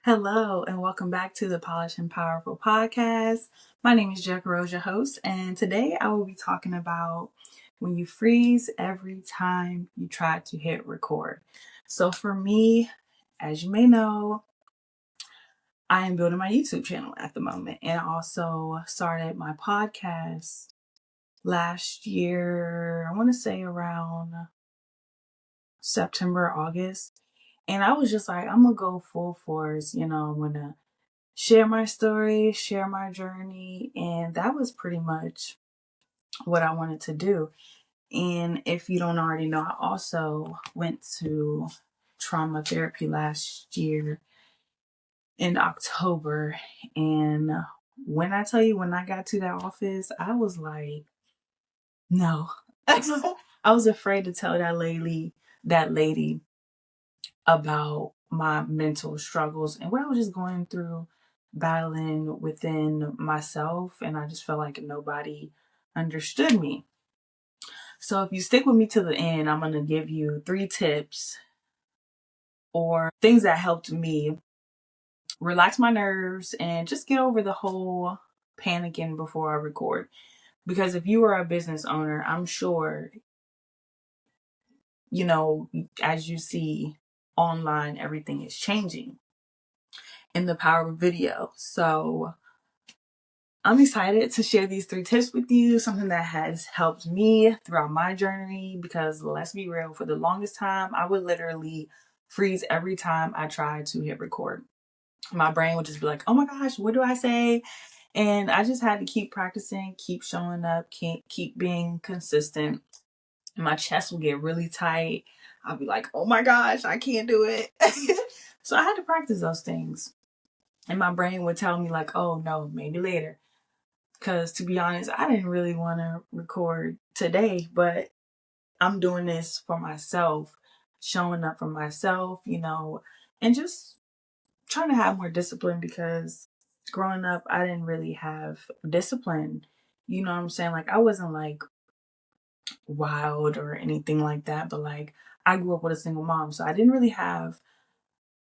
Hello, and welcome back to the Polished and Powerful podcast. My name is Jack Rose, your host, and today I will be talking about when you freeze every time you try to hit record. So, for me, as you may know, I am building my YouTube channel at the moment, and I also started my podcast last year. I want to say around September, August. And I was just like, I'm gonna go full force, I'm gonna share my story, share my journey. And that was pretty much what I wanted to do. And if you don't already know, I also went to trauma therapy last year in October. And when I tell you, when I got to that office, I was like, no. I was afraid to tell that lady about my mental struggles and what I was just going through, battling within myself. And I just felt like nobody understood me. So if you stick with me to the end, I'm going to give you 3 tips or things that helped me relax my nerves and just get over the whole panicking before I record. Because if you are a business owner, I'm sure, as you see online, everything is changing in the power of video. So I'm excited to share these 3 tips with you, something that has helped me throughout my journey. Because let's be real, for the longest time, I would literally freeze every time I tried to hit record. My brain would just be like, oh my gosh, what do I say? And I just had to keep practicing, keep showing up, keep being consistent. My chest would get really tight. I'll be like, oh my gosh, I can't do it. So I had to practice those things. And my brain would tell me like, oh no, maybe later. Because to be honest, I didn't really want to record today, but I'm doing this for myself, showing up for myself, and just trying to have more discipline. Because growing up, I didn't really have discipline. You know what I'm saying? Like, I wasn't like wild or anything like that, but like, I grew up with a single mom, so I didn't really have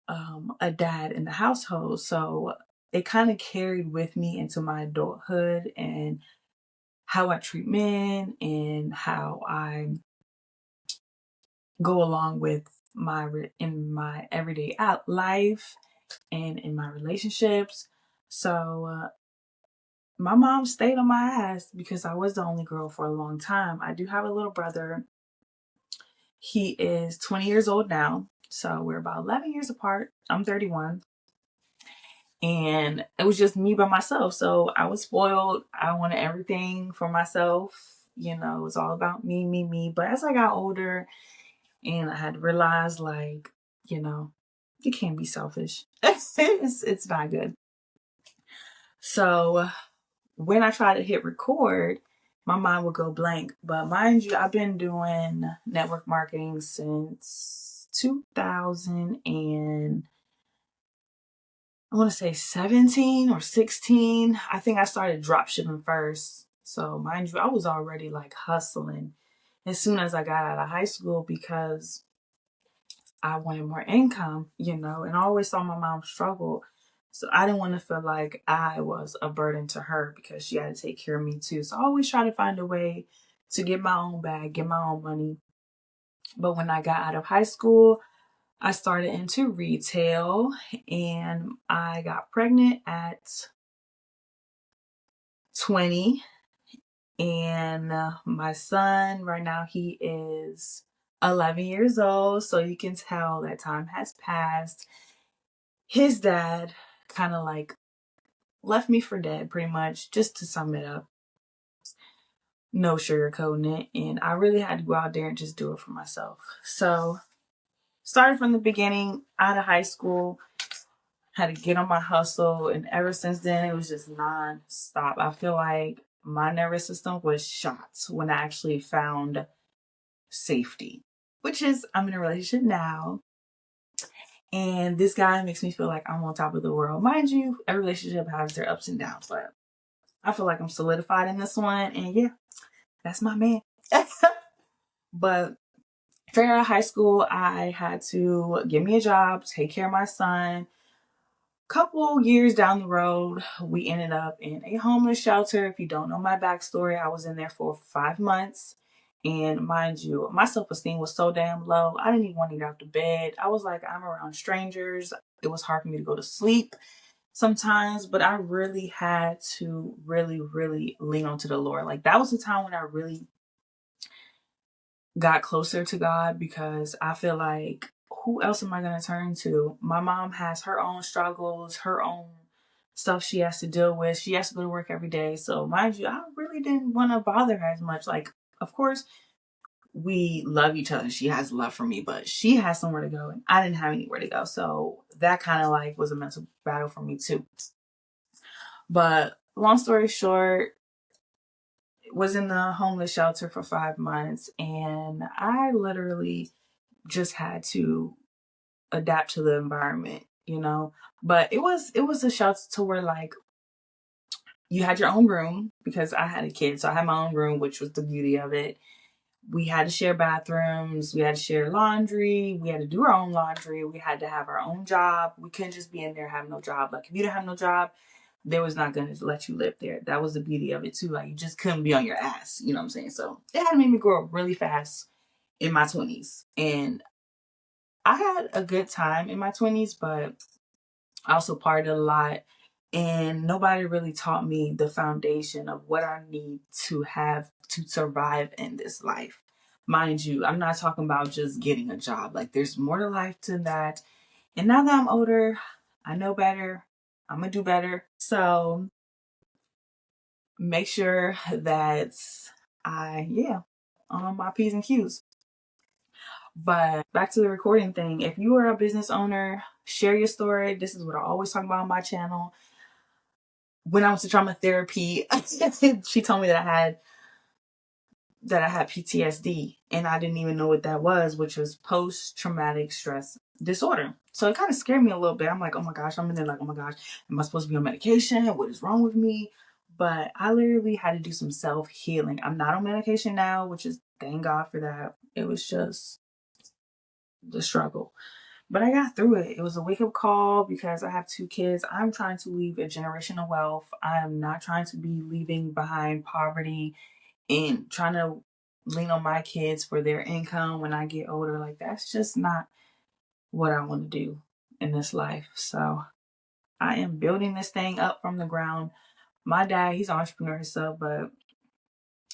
a dad in the household. So it kind of carried with me into my adulthood, and how I treat men and how I go along with in my everyday life and in my relationships. So my mom stayed on my ass because I was the only girl for a long time. I do have a little brother. He is 20 years old now. So we're about 11 years apart. I'm 31. And it was just me by myself. So I was spoiled. I wanted everything for myself. It was all about me, me, me. But as I got older and I had realized, like, you can't be selfish. It's not good. So when I tried to hit record, my mind would go blank. But mind you, I've been doing network marketing since 2000 and I want to say 17 or 16. I think I started drop shipping first. So mind you, I was already like hustling as soon as I got out of high school because I wanted more income, and I always saw my mom struggle. So I didn't want to feel like I was a burden to her because she had to take care of me too. So I always try to find a way to get my own bag, get my own money. But when I got out of high school, I started into retail and I got pregnant at 20. And my son, right now, he is 11 years old. So you can tell that time has passed. His dad kind of like left me for dead, pretty much, just to sum it up. No sugarcoating it. And I really had to go out there and just do it for myself. So, started from the beginning, out of high school, had to get on my hustle. And ever since then, it was just non-stop. I feel like my nervous system was shot when I actually found safety, which is I'm in a relationship now. And this guy makes me feel like I'm on top of the world. Mind you, every relationship has their ups and downs, but I feel like I'm solidified in this one. And yeah, that's my man. But straight out of high school, I had to get me a job, take care of my son, Couple years down the road, we ended up in a homeless shelter. If you don't know my backstory, I was in there for 5 months. And mind you, my self esteem was so damn low. I didn't even want to get out of bed. I was like, I'm around strangers. It was hard for me to go to sleep sometimes, but I really had to really lean onto the Lord. Like, that was the time when I really got closer to God, because I feel like, who else am I going to turn to? My mom has her own struggles, her own stuff she has to deal with. She has to go to work every day. So, mind you, I really didn't want to bother her as much. Like, of course, we love each other. She has love for me, but she has somewhere to go and I didn't have anywhere to go. So, that kind of like was a mental battle for me too. But long story short, was in the homeless shelter for 5 months, and I literally just had to adapt to the environment, you know. But it was a shelter to where, like, you had your own room, because I had a kid, so I had my own room, which was the beauty of it. We had to share bathrooms, we had to share laundry, we had to do our own laundry, we had to have our own job. We couldn't just be in there having no job. Like, if you didn't have no job, they was not going to let you live there. That was the beauty of it too. Like, you just couldn't be on your ass, you know what I'm saying? So it had made me grow up really fast in my 20s, and I had a good time in my 20s, but I also partied a lot, and nobody really taught me the foundation of what I need to have to survive in this life. Mind you, I'm not talking about just getting a job. Like, there's more to life than that. And now that I'm older, I know better. I'm going to do better. So make sure that on my P's and Q's. But back to the recording thing. If you are a business owner, share your story. This is what I always talk about on my channel. When I went to trauma therapy, she told me that I had PTSD, and I didn't even know what that was, which was post-traumatic stress disorder. So it kind of scared me a little bit. I'm like, oh my gosh, I'm in there like, oh my gosh, am I supposed to be on medication? What is wrong with me? But I literally had to do some self-healing. I'm not on medication now, which is, thank God for that. It was just the struggle. But I got through it. It was a wake-up call, because I have 2 kids. I'm trying to leave a generation of wealth. I am not trying to be leaving behind poverty and trying to lean on my kids for their income when I get older. Like, that's just not what I want to do in this life. So I am building this thing up from the ground. My dad, he's an entrepreneur himself, but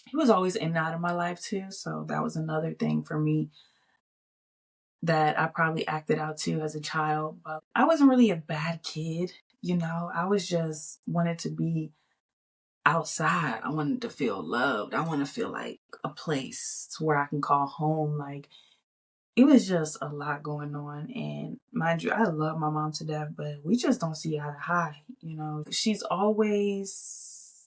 he was always in and out of my life too. So that was another thing for me that I probably acted out too as a child. But I wasn't really a bad kid, you know. I was just wanted to be outside. I wanted to feel loved. I want to feel like a place to where I can call home. Like, it was just a lot going on. And mind you, I love my mom to death, but we just don't see eye to eye. You know, she's always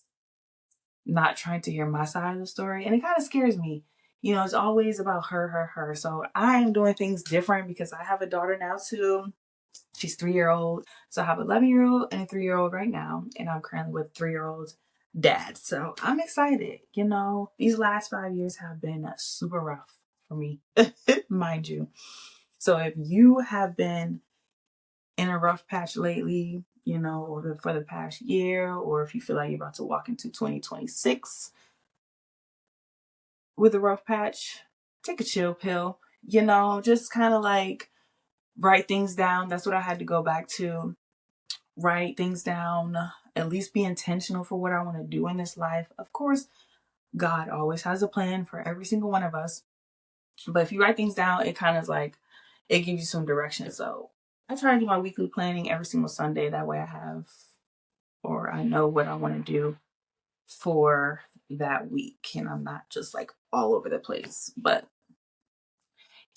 not trying to hear my side of the story. And it kind of scares me. You know, it's always about her. So I am doing things different, because I have a daughter now too. She's 3 year old. So I have an 11-year old and a 3 year old right now. And I'm currently with 3 year old's dad. So I'm excited. You know, these last 5 years have been super rough for me, mind you. So if you have been in a rough patch lately, you know, or for the past year, or if you feel like you're about to walk into 2026 with a rough patch, take a chill pill, you know, just kind of like write things down. That's what I had to go back to. Write things down, at least be intentional for what I want to do in this life. Of course, God always has a plan for every single one of us. But if you write things down, it kind of like, it gives you some direction. So I try to do my weekly planning every single Sunday. That way I know what I want to do for that week. And I'm not just like all over the place. But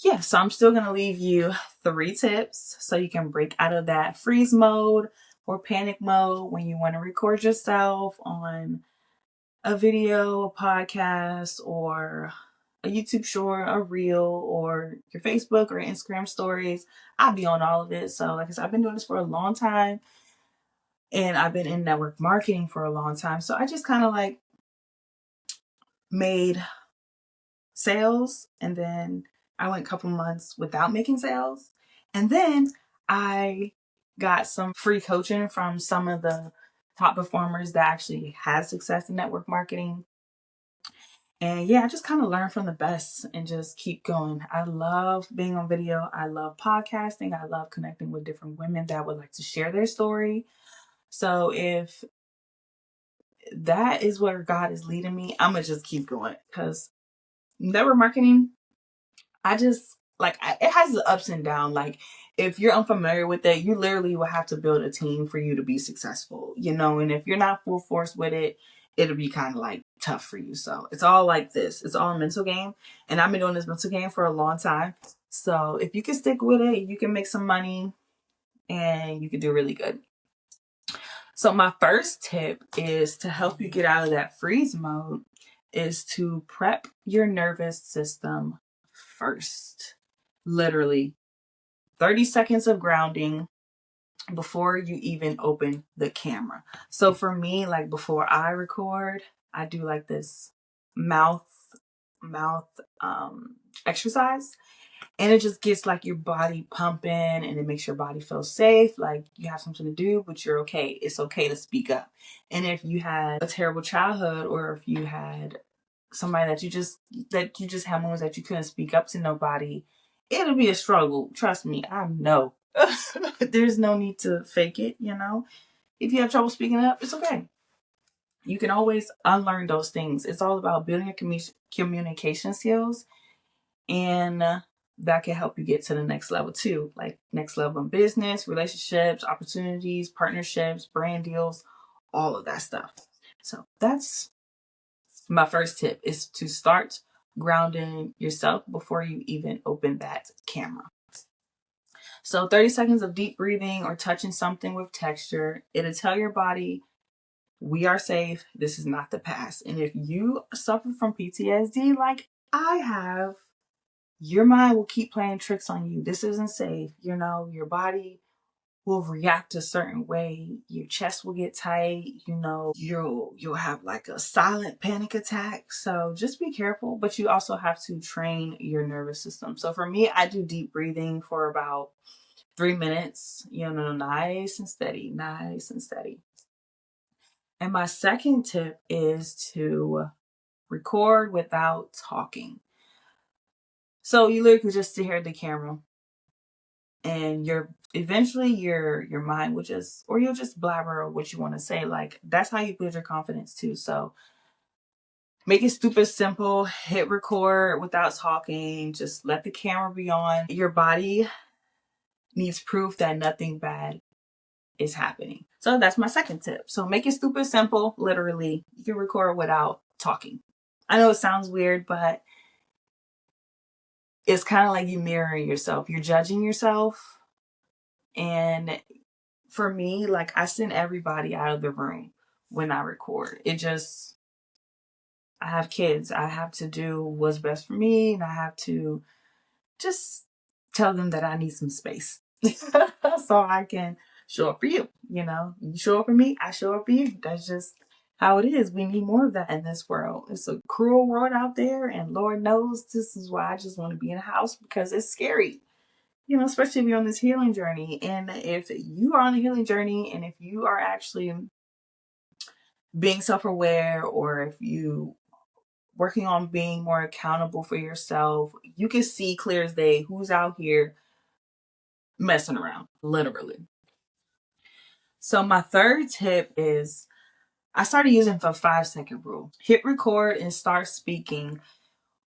yeah, so I'm still going to leave you 3 tips so you can break out of that freeze mode or panic mode when you want to record yourself on a video, a podcast, or a YouTube short, a reel, or your Facebook or Instagram stories. I'll be on all of it. So like I said, I've been doing this for a long time, and I've been in network marketing for a long time. So I just kind of like made sales, and then I went a couple months without making sales. And then I got some free coaching from some of the top performers that actually had success in network marketing. And yeah, I just kind of learn from the best and just keep going. I love being on video. I love podcasting. I love connecting with different women that would like to share their story. So if that is where God is leading me, I'm going to just keep going, because network marketing, I just like, it has the ups and downs. Like, if you're unfamiliar with it, you literally will have to build a team for you to be successful, and if you're not full force with it, it'll be kind of like tough for you. So it's all like this. It's all a mental game. And I've been doing this mental game for a long time. So if you can stick with it, you can make some money and you can do really good. So my first tip is to help you get out of that freeze mode is to prep your nervous system first. Literally 30 seconds of grounding before you even open the camera. So for me, like before I record, I do like this mouth exercise, and it just gets like your body pumping and it makes your body feel safe, like you have something to do, but you're okay. It's okay to speak up. And if you had a terrible childhood, or if you had somebody that you just had moments that you couldn't speak up to nobody, it'll be a struggle. Trust me, I know. There's no need to fake it. If you have trouble speaking up, it's okay. You can always unlearn those things. It's all about building your communication skills, and that can help you get to the next level too, like next level in business, relationships, opportunities, partnerships, brand deals, all of that stuff. So that's my first tip, is to start grounding yourself before you even open that camera. So 30 seconds of deep breathing or touching something with texture, it'll tell your body, we are safe. This is not the past. And if you suffer from PTSD like I have, your mind will keep playing tricks on you. This isn't safe. Your body will react a certain way. Your chest will get tight. You'll have like a silent panic attack. So just be careful, but you also have to train your nervous system. So for me, I do deep breathing for about 3 minutes, nice and steady, nice and steady. And my second tip is to record without talking. So you literally just sit here at the camera, and your mind will just, or you'll just blabber what you want to say. Like, that's how you build your confidence too. So make it stupid simple, hit record without talking, just let the camera be on. Your body needs proof that nothing bad is happening. So that's my second tip. So make it stupid simple. Literally, you can record without talking. I know it sounds weird, but it's kind of like you mirroring yourself. You're judging yourself. And for me, like, I send everybody out of the room when I record. I have kids. I have to do what's best for me, and I have to just tell them that I need some space so I can show up for you. You show up for me, I show up for you. That's just how it is. We need more of that in this world. It's a cruel world out there, and Lord knows this is why I just want to be in a house, because it's scary. Especially if you're on this healing journey. And if you are on a healing journey, and if you are actually being self-aware, or if you working on being more accountable for yourself, you can see clear as day who's out here messing around, literally. So my third tip is, I started using the 5-second rule. Hit record and start speaking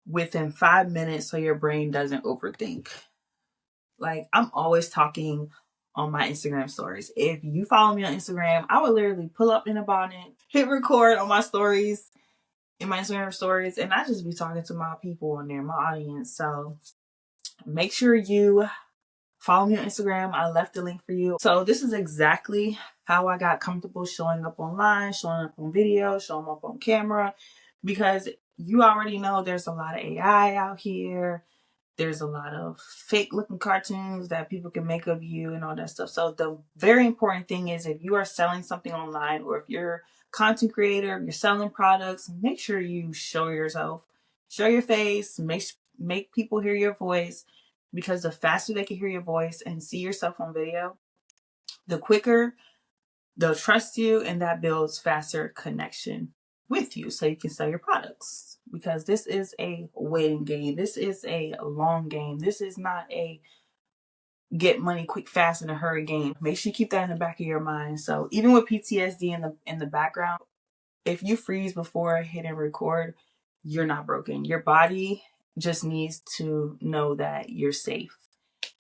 within 5 minutes so your brain doesn't overthink. Like, I'm always talking on my Instagram stories. If you follow me on Instagram, I would literally pull up in a bonnet, hit record on my stories, in my Instagram stories, and I just be talking to my people on there, my audience. So make sure you follow me on Instagram. I left the link for you. So this is exactly how I got comfortable showing up online, showing up on video, showing up on camera, because you already know there's a lot of AI out here. There's a lot of fake looking cartoons that people can make of you and all that stuff. So the very important thing is, if you are selling something online, or if you're a content creator, you're selling products, make sure you show yourself, show your face, make people hear your voice, because the faster they can hear your voice and see yourself on video, the quicker they'll trust you, and that builds faster connection with you so you can sell your products. Because this is a waiting game. This is a long game. This is not a get money quick, fast, in a hurry game. Make sure you keep that in the back of your mind. So even with PTSD in the background, if you freeze before hitting record, you're not broken. Your body just needs to know that you're safe.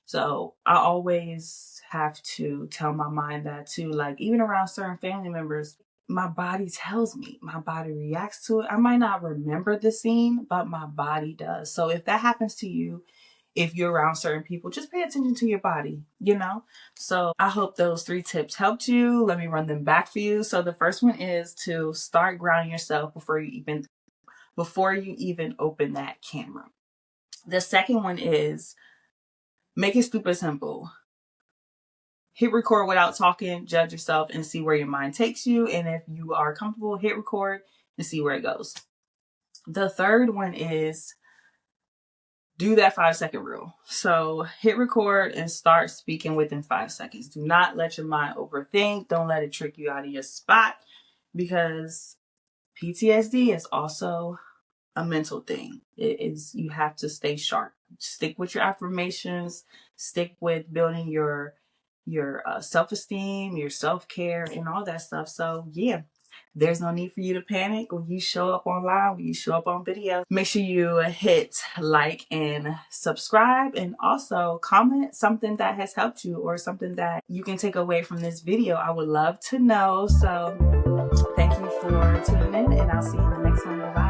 So I always have to tell my mind that too. Like even around certain family members, my body tells me, my body reacts to it. I might not remember the scene, but my body does. So if that happens to you, if you're around certain people, just pay attention to your body, you know? So I hope those 3 tips helped you. Let me run them back for you. So the first one is to start grounding yourself before you even open that camera. The second one is make it super simple. Hit record without talking, judge yourself, and see where your mind takes you. And if you are comfortable, hit record and see where it goes. The third one is do that 5-second rule. So hit record and start speaking within 5 seconds. Do not let your mind overthink. Don't let it trick you out of your spot, because PTSD is also a mental thing. It is, you have to stay sharp. Stick with your affirmations. Stick with building your self-esteem, your self-care, and all that stuff. So yeah, there's no need for you to panic when you show up online, when you show up on video. Make sure you hit like and subscribe, and also comment something that has helped you or something that you can take away from this video. I would love to know. So thank you for tuning in, and I'll see you in the next one. Bye.